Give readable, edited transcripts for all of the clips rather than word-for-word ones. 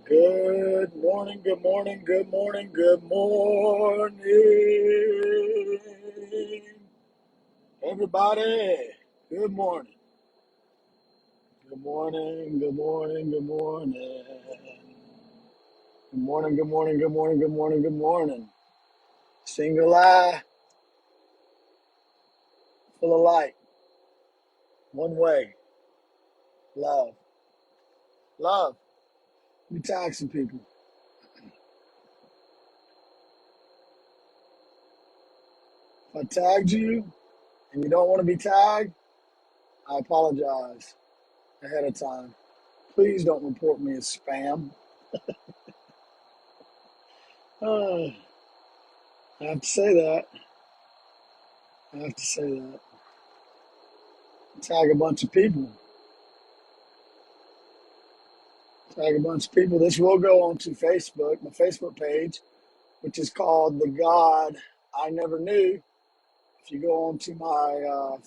Good morning, good morning, good morning, good morning, everybody. Good morning, good morning, good morning, good morning, good morning, good morning, good morning, good morning, good morning. Single eye, full of light, one way, love, love. You tag some people. If I tagged you and you don't want to be tagged, I apologize ahead of time. Please don't report me as spam. Uh, I have to say that. I have to say that. Tag a bunch of people. Tag a bunch of people. This will go onto Facebook, my Facebook page, which is called The God I Never Knew. If you go onto my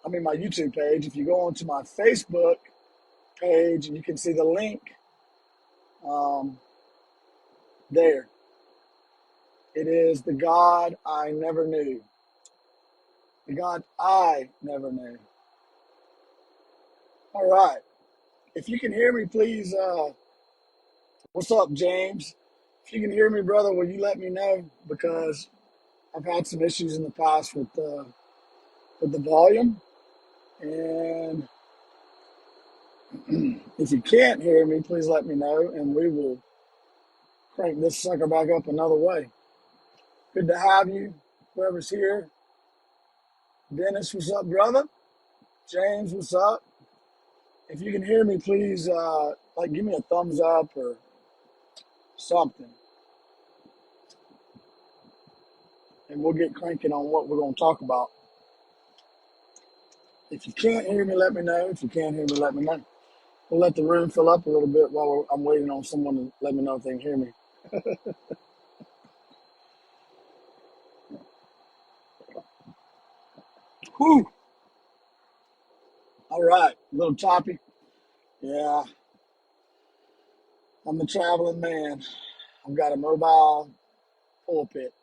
my YouTube page, if you go onto my Facebook page, you can see the link um, there. It is The God I Never Knew. The God I Never Knew. All right. If you can hear me, please. What's up, James? If you can hear me, brother, will you let me know? Because I've had some issues in the past with the volume. And if you can't hear me, please let me know, and we will crank this sucker back up another way. Good to have you, whoever's here. Dennis, what's up, brother? James, what's up? If you can hear me, please, give me a thumbs up or something, and we'll get cranking on what we're going to talk about. If you can't hear me, let me know. If you can't hear me, let me know. We'll let the room fill up a little bit while I'm waiting on someone to let me know if they can hear me. Whew. All right, little topic. Yeah, I'm a traveling man. I've got a mobile pulpit.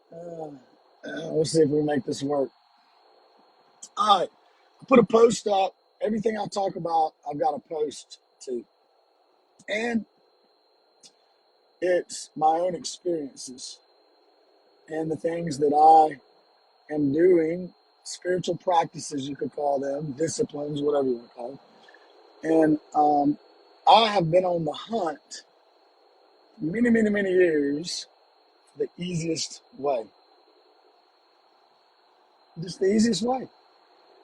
We'll see if we can make this work. All right, I put a post up. Everything I talk about, I've got a post to. And it's my own experiences and the things that I am doing, spiritual practices, you could call them, disciplines, whatever you want to call them. And I have been on the hunt many, many, many years for the easiest way. Just the easiest way.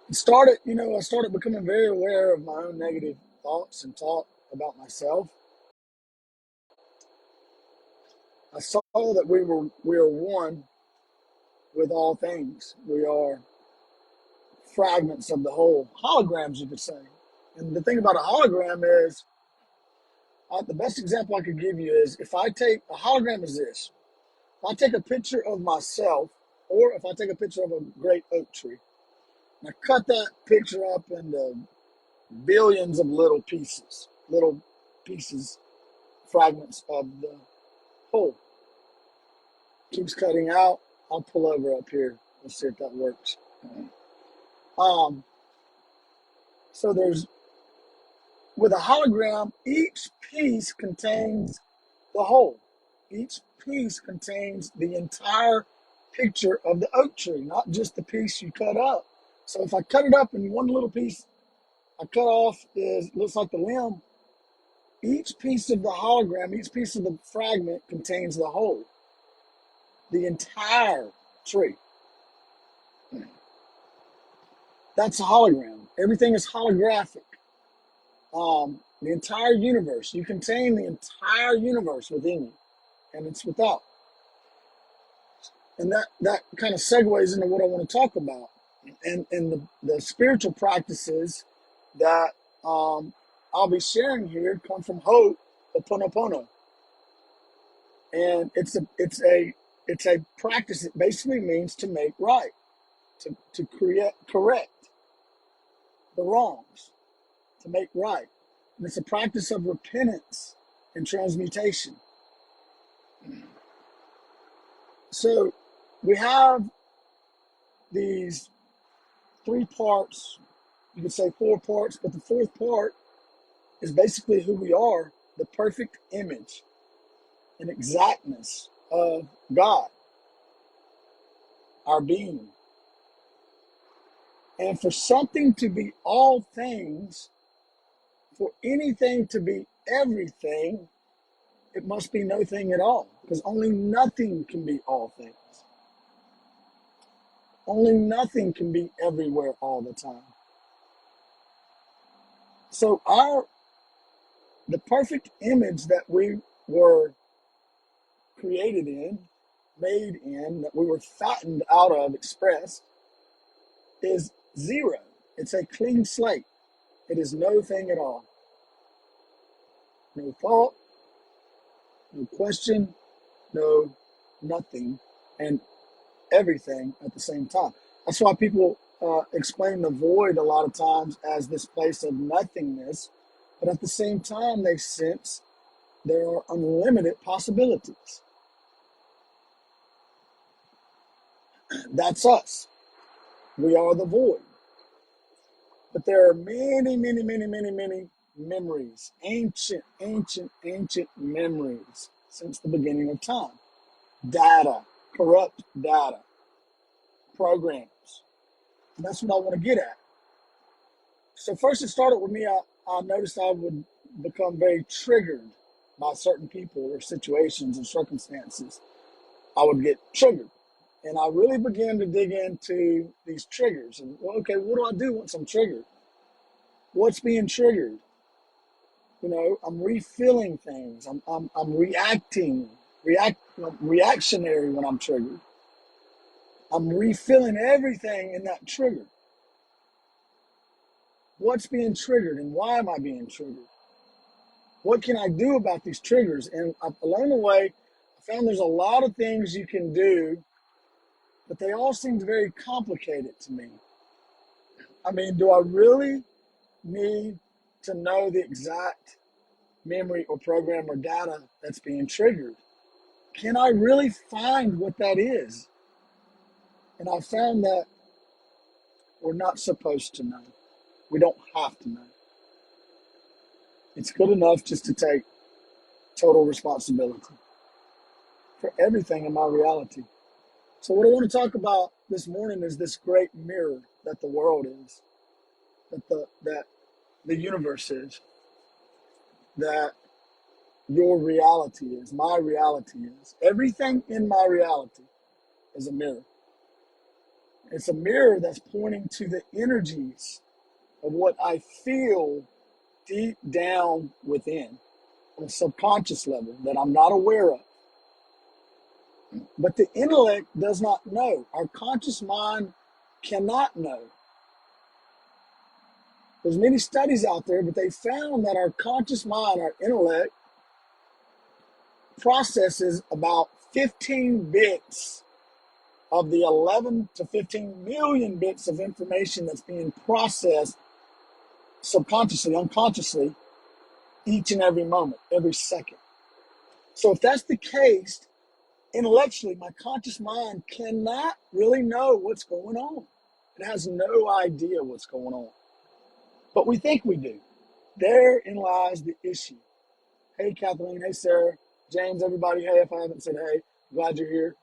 I started becoming very aware of my own negative thoughts and talk about myself. I saw that we are one with all things. We are fragments of the whole, holograms, you could say. And the thing about a hologram is, the best example I could give you is if I take a hologram is this. If I take a picture of myself, or if I take a picture of a great oak tree, and I cut that picture up into billions of little pieces, fragments of the whole. Keeps cutting out. I'll pull over up here. Let's see if that works. Um, so there's with a hologram, each piece contains the whole. Each piece contains the entire picture of the oak tree, not just the piece you cut up. So if I cut it up in one little piece I cut off looks like the limb. Each piece of the hologram, each piece of the fragment contains the whole, the entire tree. That's a hologram. Everything is holographic. The entire universe. You contain the entire universe within you, and it's without. And that kind of segues into what I want to talk about, and the spiritual practices that I'll be sharing here come from Ho'oponopono, and it's a practice. It basically means to make right, to correct the wrongs, to make right. And it's a practice of repentance and transmutation. So we have these 3 parts, you could say 4 parts, but the fourth part is basically who we are, the perfect image and exactness of God, our being. And for something to be all things, for anything to be everything, it must be no thing at all, because only nothing can be all things. Only nothing can be everywhere all the time. So the perfect image that we were created in, made in, that we were fattened out of, expressed, is zero. It's a clean slate. It is no thing at all. No thought, no question, no nothing, and everything at the same time. That's why people explain the void a lot of times as this place of nothingness, but at the same time, they sense there are unlimited possibilities. That's us. We are the void. But there are many, many, many, many, many memories, ancient, ancient, ancient memories since the beginning of time. Data, corrupt data, programs. And that's what I want to get at. So first it started with me. I noticed I would become very triggered by certain people or situations and circumstances. I would get triggered. And I really began to dig into these triggers. And, well, okay, what do I do once I'm triggered? What's being triggered? You know, I'm refilling things. I'm reacting, reactionary when I'm triggered. I'm refilling everything in that trigger. What's being triggered and why am I being triggered? What can I do about these triggers? And along the way, I found there's a lot of things you can do, but they all seemed very complicated to me. I mean, do I really need to know the exact memory or program or data that's being triggered? Can I really find what that is? And I found that we're not supposed to know. We don't have to know. It's good enough just to take total responsibility for everything in my reality. So what I want to talk about this morning is this great mirror that the world is, that the universe is, that your reality is, my reality is. Everything in my reality is a mirror. It's a mirror that's pointing to the energies of what I feel deep down within on a subconscious level that I'm not aware of. But the intellect does not know. Our conscious mind cannot know. There's many studies out there, but they found that our conscious mind, our intellect, processes about 15 bits of the 11 to 15 million bits of information that's being processed subconsciously, unconsciously, each and every moment, every second. So if that's the case, intellectually, my conscious mind cannot really know what's going on. It has no idea what's going on. But we think we do. Therein lies the issue. Hey, Kathleen. Hey, Sarah. James, everybody. Hey, if I haven't said hey, glad you're here.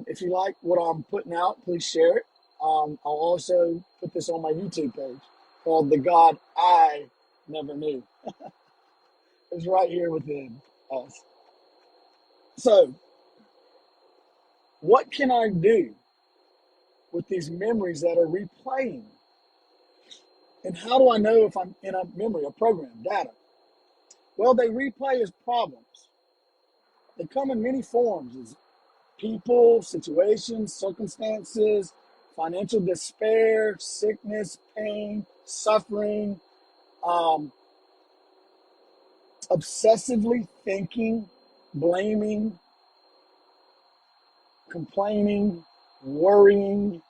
If you like what I'm putting out, please share it. I'll also put this on my YouTube page called The God I Never Knew. It's right here within us. So, what can I do with these memories that are replaying? And how do I know if I'm in a memory, a program, data? Well, they replay as problems. They come in many forms as people, situations, circumstances, financial despair, sickness, pain, suffering, obsessively thinking, blaming, complaining, worrying,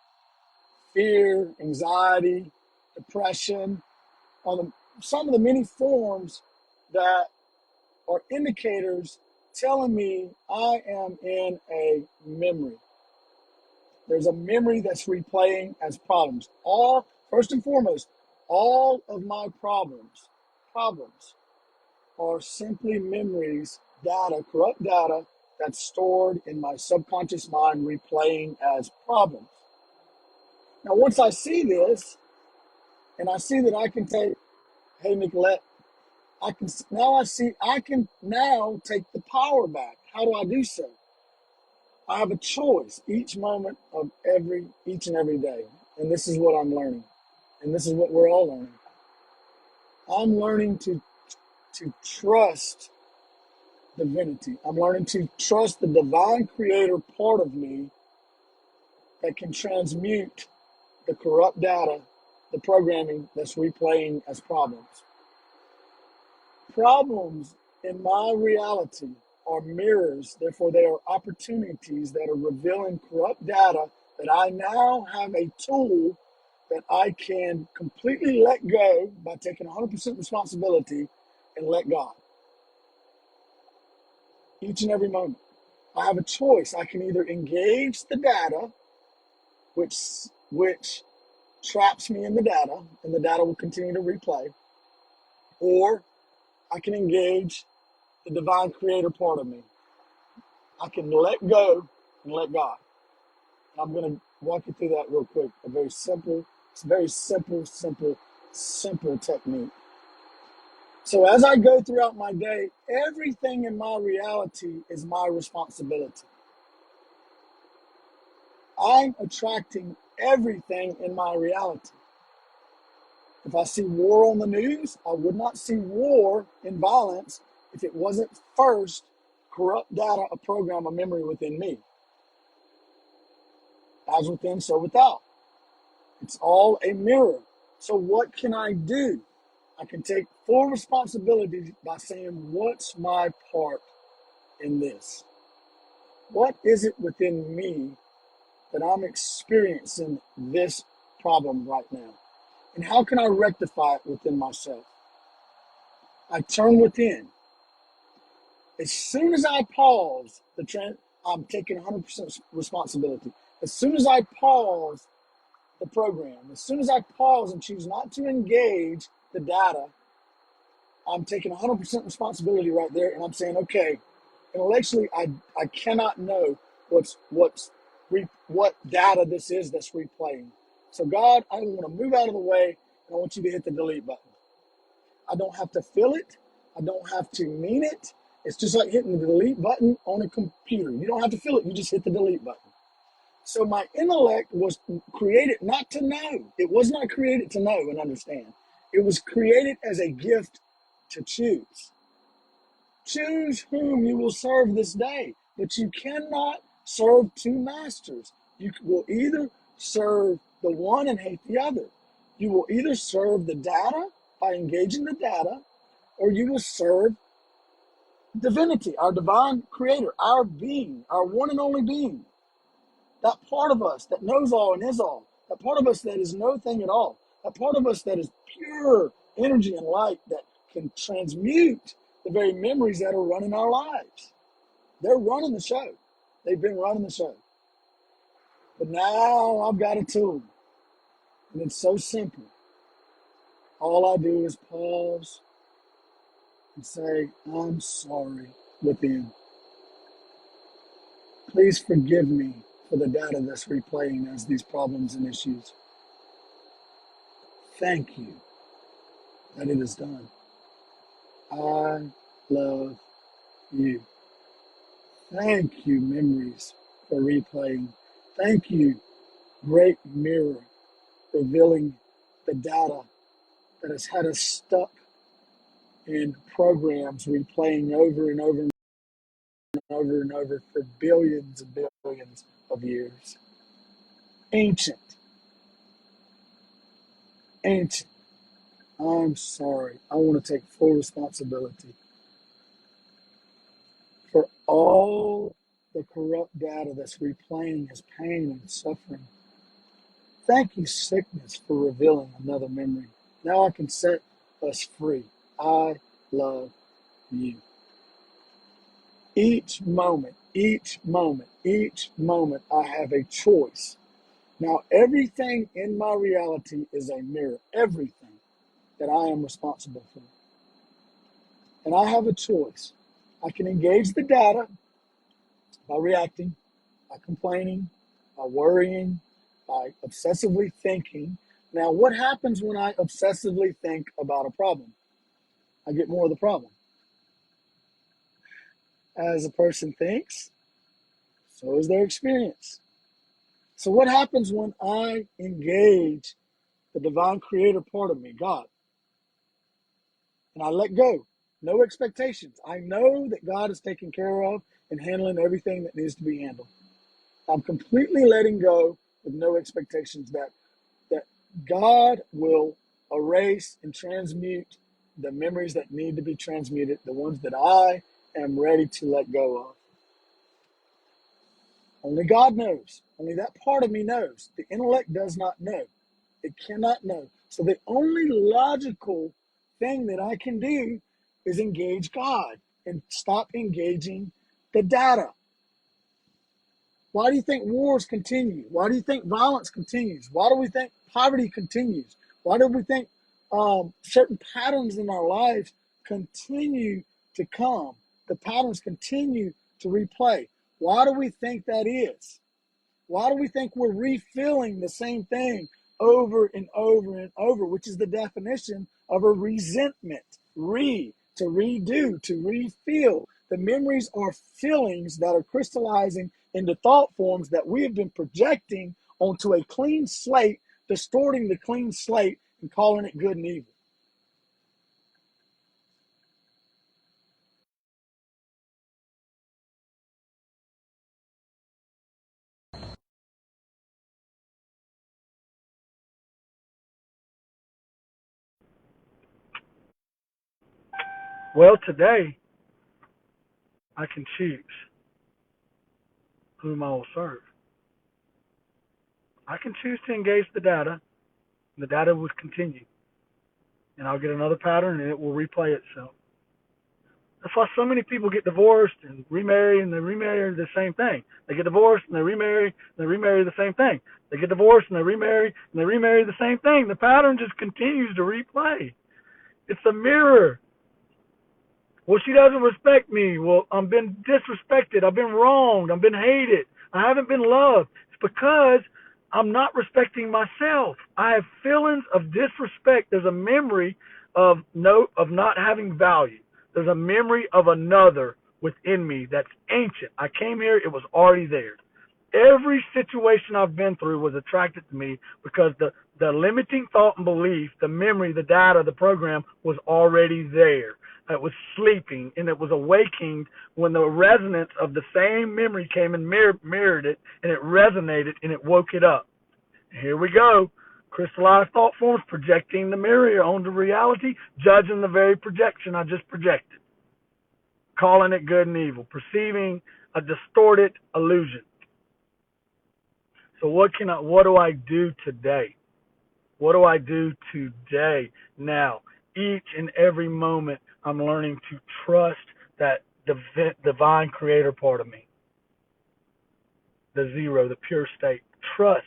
fear, anxiety, depression, are some of the many forms that are indicators telling me I am in a memory. There's a memory that's replaying as problems. First and foremost, all of my problems are simply memories, data, corrupt data that's stored in my subconscious mind replaying as problems. Now, once I see this, and I see that I can take, hey, Nicolette, I can now take the power back. How do I do so? I have a choice each moment of each and every day. And this is what I'm learning. And this is what we're all learning. I'm learning to trust divinity. I'm learning to trust the divine creator part of me that can transmute the corrupt data, the programming that's replaying as problems. Problems in my reality are mirrors, therefore they are opportunities that are revealing corrupt data that I now have a tool that I can completely let go by taking 100% responsibility and let God. Each and every moment. I have a choice. I can either engage the data, which traps me in the data, and the data will continue to replay, or I can engage the divine creator part of me. I can let go and let God. I'm going to walk you through that real quick. It's a very simple technique. So as I go throughout my day, everything in my reality is my responsibility. I'm attracting everything in my reality. If I see war on the news, I would not see war and violence if it wasn't first corrupt data, a program, a memory within me. As within, so without. It's all a mirror. So what can I do? I can take full responsibility by saying, what's my part in this? What is it within me that I'm experiencing this problem right now? And how can I rectify it within myself? I turn within. As soon as I pause I'm taking 100% responsibility. As soon as I pause the program, as soon as I pause and choose not to engage the data, I'm taking 100% responsibility right there, and I'm saying, okay, intellectually, I cannot know what data this is that's replaying. So God, I want to move out of the way, and I want you to hit the delete button. I don't have to feel it. I don't have to mean it. It's just like hitting the delete button on a computer. You don't have to feel it. You just hit the delete button. So my intellect was created not to know. It was not created to know and understand. It was created as a gift to choose. Choose whom you will serve this day, but you cannot serve two masters. You will either serve the one and hate the other. You will either serve the data by engaging the data, or you will serve divinity, our divine creator, our being, our one and only being. That part of us that knows all and is all. That part of us that is no thing at all. That part of us that is pure energy and light that can transmute the very memories that are running our lives. They're running the show. They've been running the show. But now I've got a tool. And it's so simple. All I do is pause and say, I'm sorry within. Please forgive me for the data that's replaying as these problems and issues. Thank you that it is done. I love you. Thank you, memories, for replaying. Thank you, great mirror, revealing the data that has had us stuck in programs replaying over and over and over and over for billions and billions of years. Ancient, ancient. I'm sorry. I want to take full responsibility for all the corrupt data that's replaying as pain and suffering. Thank you, sickness, for revealing another memory. Now I can set us free. I love you. Each moment, I have a choice. Now, everything in my reality is a mirror, everything that I am responsible for. And I have a choice. I can engage the data by reacting, by complaining, by worrying, by obsessively thinking. Now, what happens when I obsessively think about a problem? I get more of the problem. As a person thinks, so is their experience. So, what happens when I engage the divine creator part of me, God, and I let go? No expectations. I know that God is taking care of and handling everything that needs to be handled. I'm completely letting go with no expectations that God will erase and transmute the memories that need to be transmuted, the ones that I am ready to let go of. Only God knows. Only that part of me knows. The intellect does not know. It cannot know. So the only logical thing that I can do is engage God and stop engaging the data. Why do you think wars continue? Why do you think violence continues? Why do we think poverty continues? Why do we think certain patterns in our lives continue to come? The patterns continue to replay. Why do we think that is? Why do we think we're refilling the same thing over and over and over, which is the definition of a resentment? To redo, to refill. The memories are feelings that are crystallizing into thought forms that we have been projecting onto a clean slate, distorting the clean slate and calling it good and evil. Well, today I can choose whom I will serve. I can choose to engage the data, and the data will continue, and I'll get another pattern, and it will replay itself. That's why so many people get divorced and remarry, and they remarry the same thing. They get divorced and they remarry the same thing. They get divorced and they remarry the same thing. The pattern just continues to replay. It's a mirror. Well, she doesn't respect me. Well, I've been disrespected. I've been wronged. I've been hated. I haven't been loved. It's because I'm not respecting myself. I have feelings of disrespect. There's a memory of not having value. There's a memory of another within me that's ancient. I came here, it was already there. Every situation I've been through was attracted to me because the limiting thought and belief, the memory, the data, the program was already there. It was sleeping and it was awaking when the resonance of the same memory came and mirrored it, and it resonated and it woke it up. Here we go. Crystallized thought forms projecting the mirror onto reality, judging the very projection I just projected, calling it good and evil, perceiving a distorted illusion. So what do I do today? What do I do today? Now, each and every moment, I'm learning to trust that divine creator part of me, the zero, the pure state. Trust.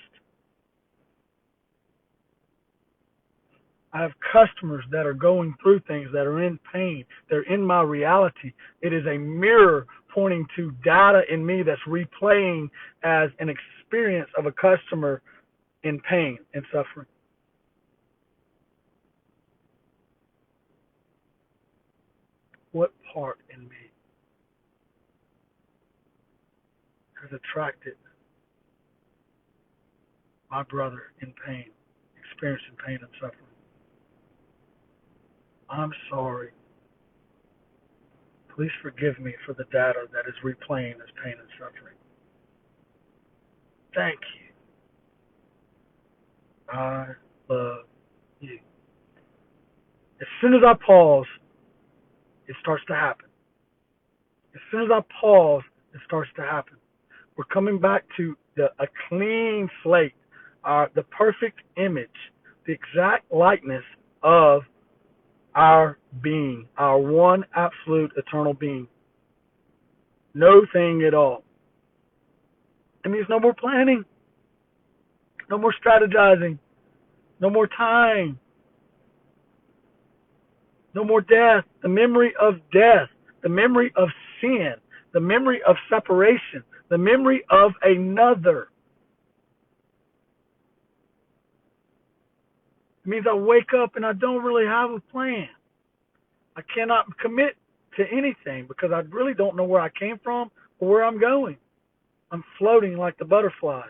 I have customers that are going through things, that are in pain. They're in my reality. It is a mirror pointing to data in me that's replaying as an experience of a customer in pain and suffering. What part in me has attracted my brother in pain, experiencing pain and suffering? I'm sorry. Please forgive me for the data that is replaying this pain and suffering. Thank you. I love you. As soon as I pause, it starts to happen. As soon as I pause, it starts to happen. We're coming back to a clean slate, the perfect image, the exact likeness of our being, our one absolute eternal being. No thing at all. It means no more planning, no more strategizing, no more time, no more death, the memory of death, the memory of sin, the memory of separation, the memory of another. It means I wake up and I don't really have a plan. I cannot commit to anything because I really don't know where I came from or where I'm going. I'm floating like the butterfly.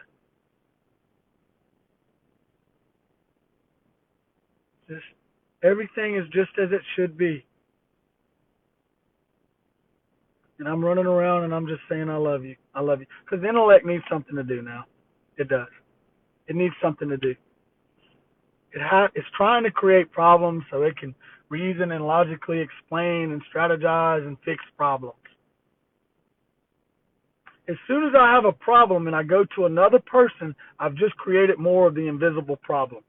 Just everything is just as it should be. And I'm running around and I'm just saying I love you. I love you. Because the intellect needs something to do now. It does. It needs something to do. It's trying to create problems so it can reason and logically explain and strategize and fix problems. As soon as I have a problem and I go to another person, I've just created more of the invisible problem.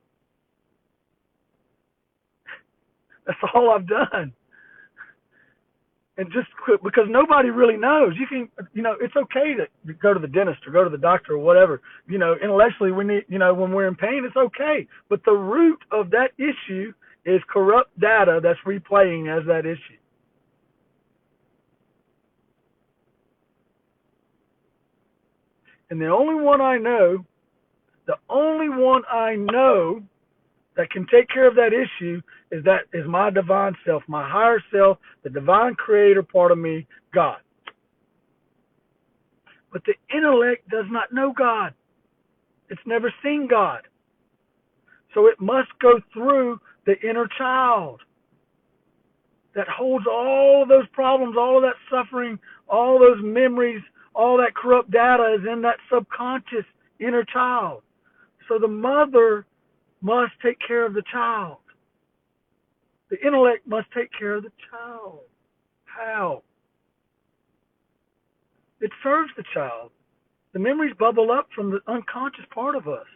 That's all I've done. And just because nobody really knows, it's okay to go to the dentist or go to the doctor or whatever. Intellectually, we need, when we're in pain, it's okay. But the root of that issue is corrupt data that's replaying as that issue. And the only one I know that can take care of that issue is my divine self, my higher self, the divine creator part of me, God. But the intellect does not know God. It's never seen God. So it must go through the inner child that holds all of those problems, all of that suffering, all those memories, all that corrupt data is in that subconscious inner child. So the mother must take care of the child. The intellect must take care of the child. How? It serves the child. The memories bubble up from the unconscious part of us.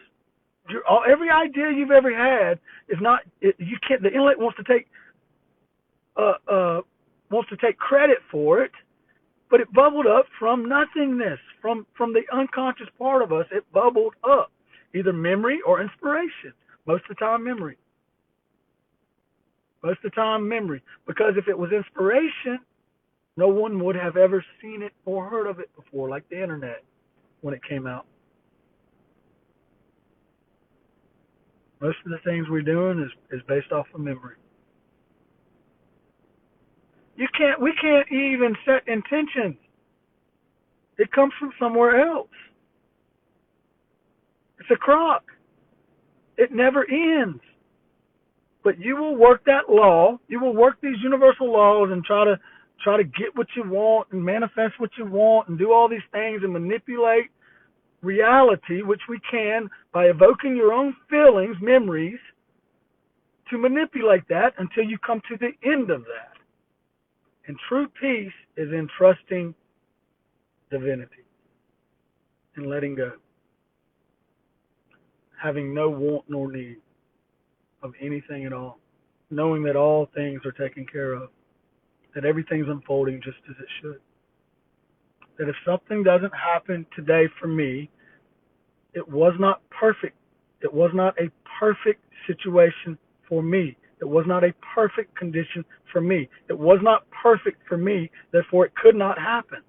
Every idea you've ever had is not. You can't. The intellect wants to take credit for it, but it bubbled up from nothingness, from the unconscious part of us. It bubbled up, either memory or inspiration. Most of the time, memory. Most of the time, memory. Because if it was inspiration, no one would have ever seen it or heard of it before, like the internet when it came out. Most of the things we're doing is based off of memory. We can't even set intentions. It comes from somewhere else. It's a crock. It never ends. But you will work that law. You will work these universal laws and try to get what you want and manifest what you want and do all these things and manipulate reality, which we can by evoking your own feelings, memories, to manipulate that until you come to the end of that. And true peace is in trusting divinity and letting go, having no want nor need of anything at all, knowing that all things are taken care of, that everything's unfolding just as it should. That if something doesn't happen today for me, it was not perfect. It was not a perfect situation for me. It was not a perfect condition for me. It was not perfect for me, therefore it could not happen.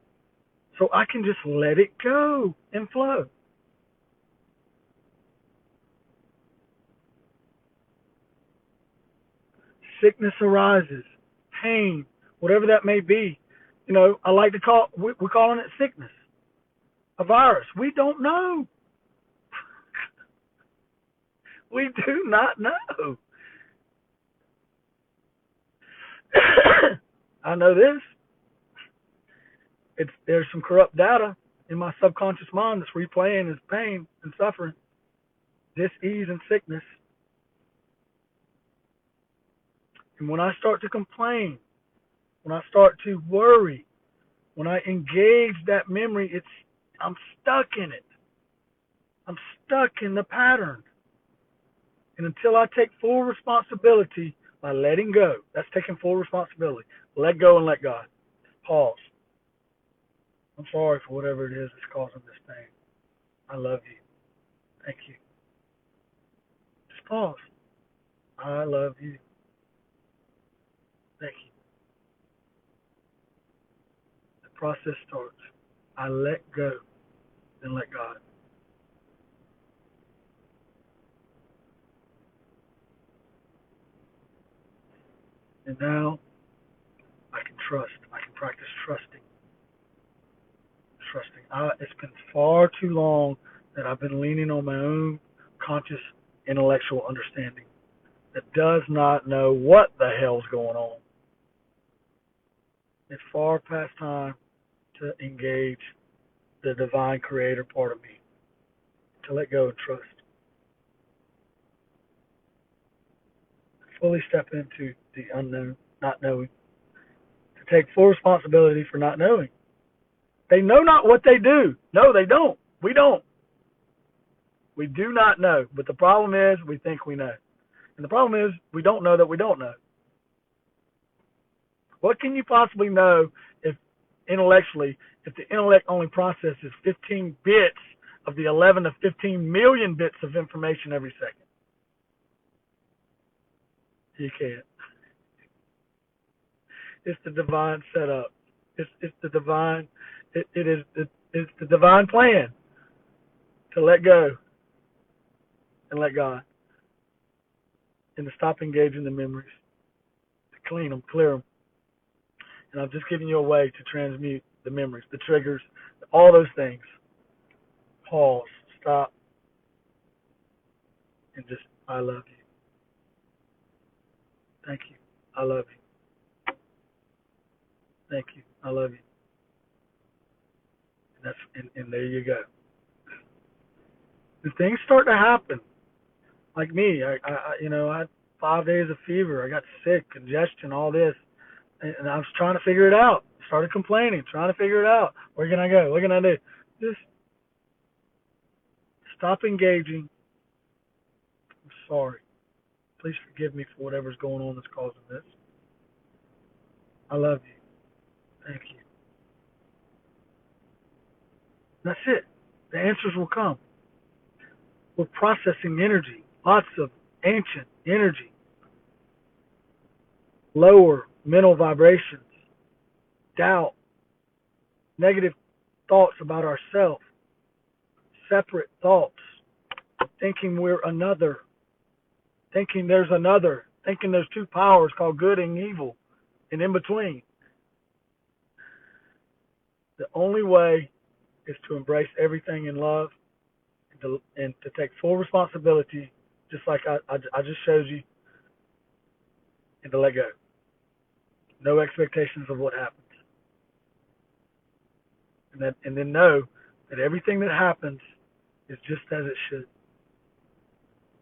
So I can just let it go and flow. Sickness arises, pain, whatever that may be. I like to we're calling it sickness, a virus. We don't know. We do not know. I know this. There's some corrupt data in my subconscious mind that's replaying as pain and suffering, dis-ease and sickness. And when I start to complain, when I start to worry, when I engage that memory, I'm stuck in it. I'm stuck in the pattern. And until I take full responsibility By letting go. That's taking full responsibility. Let go and let God. Pause. I'm sorry for whatever it is that's causing this pain. I love you. Thank you. Just pause. I love you. Thank you. The process starts. I let go and let God. And now I can trust. I can practice trusting. Trusting. It's been far too long that I've been leaning on my own conscious intellectual understanding that does not know what the hell's going on. It's far past time to engage the divine creator part of me, to let go and trust. Fully step into the unknown, not knowing, to take full responsibility for not knowing. They know not what they do. No, they don't. We don't. We do not know. But the problem is we think we know. And the problem is we don't know that we don't know. What can you possibly know if intellectually, if the intellect only processes 15 bits of the 11 to 15 million bits of information every second? You can't. It's the divine setup. It's the divine. It's the divine plan to let go and let God, and to stop engaging the memories, to clean them, clear them. And I've just given you a way to transmute the memories, the triggers, all those things. Pause, stop, and just, I love you. Thank you. I love you. Thank you. I love you. And there you go. If things start to happen, like me, I had 5 days of fever. I got sick, congestion, all this, and I was trying to figure it out. Started complaining, trying to figure it out. Where can I go? What can I do? Just stop engaging. I'm sorry. Please forgive me for whatever's going on that's causing this. I love you. Thank you. That's it. The answers will come. We're processing energy, lots of ancient energy, lower mental vibrations, doubt, negative thoughts about ourselves, separate thoughts, thinking we're another, thinking there's another, thinking there's two powers called good and evil, and in between. The only way is to embrace everything in love and to take full responsibility, just like I just showed you, and to let go. No expectations of what happens. And then know that everything that happens is just as it should.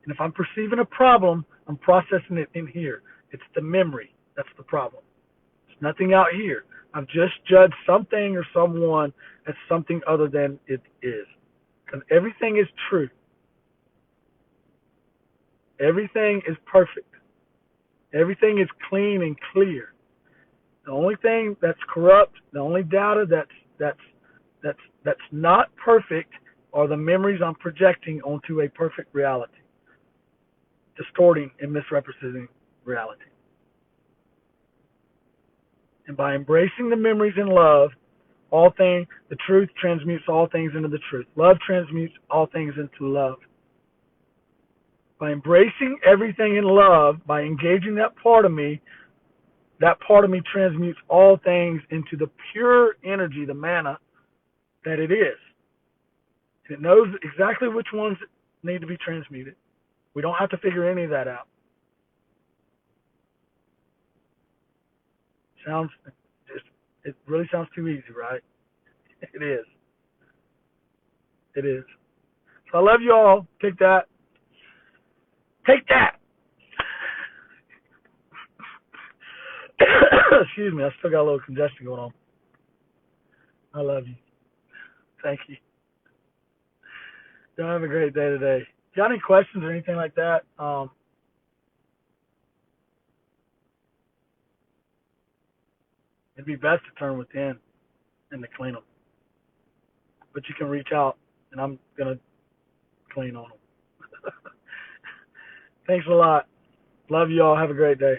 And if I'm perceiving a problem, I'm processing it in here. It's the memory. That's the problem. It's nothing out here. I've just judged something or someone as something other than it is. Because everything is true. Everything is perfect. Everything is clean and clear. The only thing that's corrupt, the only data that's not perfect are the memories I'm projecting onto a perfect reality, distorting and misrepresenting reality. And by embracing the memories in love, the truth transmutes all things into the truth. Love transmutes all things into love. By embracing everything in love, by engaging that part of me transmutes all things into the pure energy, the mana that it is. And it knows exactly which ones need to be transmuted. We don't have to figure any of that out. It really sounds too easy, right? It is. It is. So I love you all. Take that. Take that. Excuse me. I still got a little congestion going on. I love you. Thank you. Y'all have a great day today. Got any questions or anything like that? It'd be best to turn within and to clean them. But you can reach out, and I'm gonna clean on them. Thanks a lot. Love you all. Have a great day.